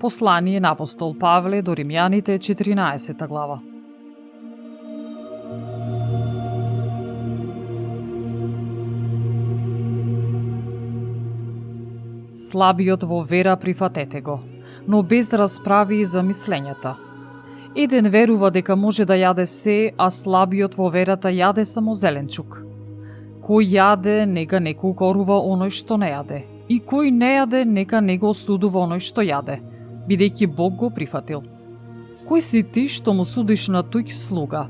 Послание на апостол Павле до Римјаните, 14 глава. Слабиот во вера прифатете го, но без расправи за мислењата. Еден верува дека може да јаде се, а слабиот во верата јаде само зеленчук. Кој јаде, нека не го укорува оној што не јаде, и кој не јаде, нека не го осудува оној што јаде, бидејќи Бог го прифатил. Кој си ти што му судиш на туѓ слуга?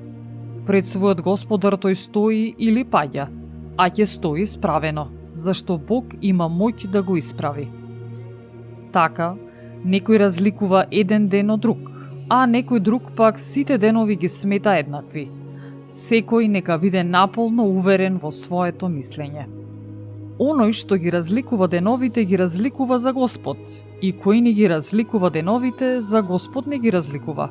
Пред својот Господар тој стои или паѓа, а ќе стои справено, зашто Бог има моќ да го исправи. Така, некој разликува еден ден од друг, а некој друг пак сите денови ги смета еднакви. Секој нека биде наполно уверен во своето мислење. Оној што ги разликува деновите ги разликува за Господ, и кој не ги разликува деновите, за Господ не ги разликува.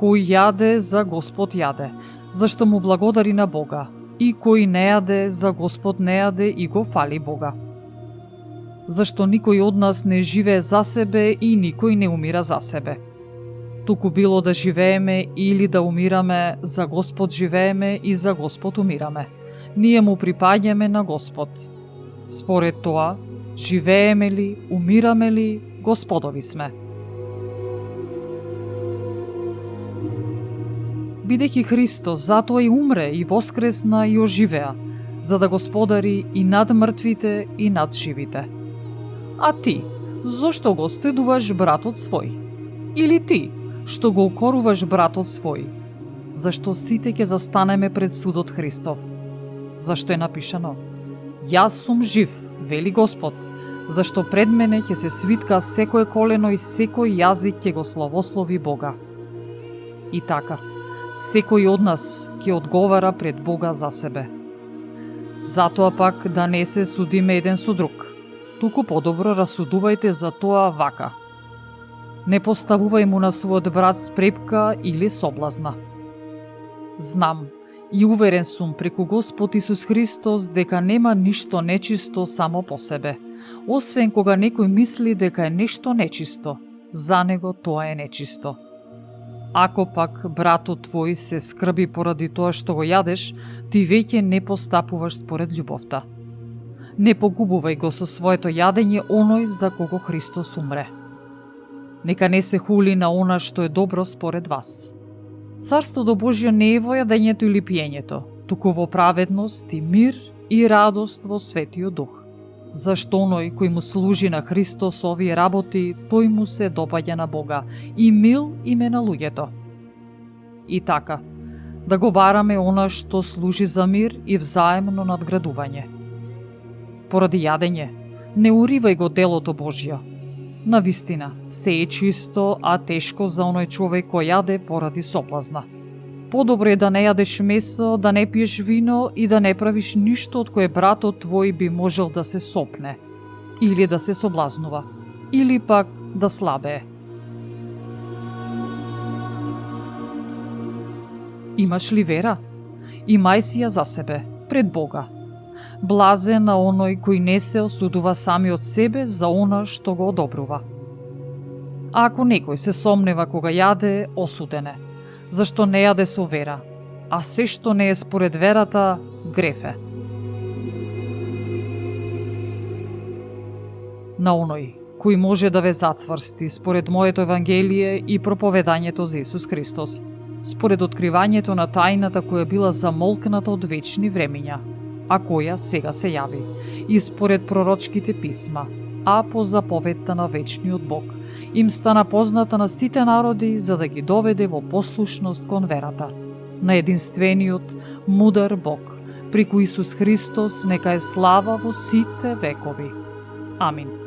Кој јаде, за Господ јаде, зашто му благодари на Бога, и кој не јаде, за Господ не јаде и го фали Бога. Зашто никој од нас не живее за себе и никој не умира за себе. Туку било да живееме или да умираме, за Господ живееме и за Господ умираме. Ние му припаѓаме на Господ. Според тоа, живееме ли, умираме ли, Господови сме. Бидејќи Христос затоа и умре и воскресна и оживеа, за да господари и над мртвите и над живите. А ти, зошто го стидуваш братот свој? Или ти, што го укоруваш братот свој? Зашто сите ќе застанеме пред судот Христов. Зашто е напишано: Јас сум жив, вели Господ, зашто пред мене ќе се свитка секое колено и секој јазик ќе го славослови Бога. И така, секој од нас ќе одговара пред Бога за себе. Затоа пак да не се судиме еден со друг, туку подобро расудувајте за тоа вака. Не поставувај му на својот брат спрепка или соблазна. Знам и уверен сум преку Господ Исус Христос дека нема ништо нечисто само по себе, освен кога некој мисли дека е нешто нечисто, за него тоа е нечисто. Ако пак братот твој се скрби поради тоа што го јадеш, ти веќе не постапуваш според љубовта. Не погубувај го со своето јадење оној за кого Христос умре. Нека не се хули на она што е добро според вас. Царството Божјо не е во јадењето или пиењето, туку во праведност и мир и радост во Светиот Дух. Зашто оној кој му служи на Христос овие работи, тој му се допаѓа на Бога и мил име на луѓето. И така, да го бараме она што служи за мир и взаемно надградување. Поради јадење, не уривај го делото Божјо. Навистина, се е чисто, а тешко за оној човек кој јаде поради соблазна. Подобро е да не јадеш месо, да не пиеш вино и да не правиш ништо од кое братот твој би можел да се сопне, или да се соблазнува, или пак да слабее. Имаш ли вера? Имај си ја за себе, пред Бога. Блазен на оној кој не се осудува сами од себе за она што го одобрува. А ако некој се сомнева кога јаде, осуден е, зашто не јаде со вера, а се што не е според верата, греф е. На оној кој може да ве зацврсти според моето Евангелие и проповедањето за Исус Христос, според откривањето на тајната која била замолкната од вечни времиња, а која сега се јави, и според пророчките писма, а по заповедта на вечниот Бог, им стана позната на сите народи за да ги доведе во послушност кон верата, на единствениот, мудар Бог, преку Исус Христос нека е слава во сите векови. Амин.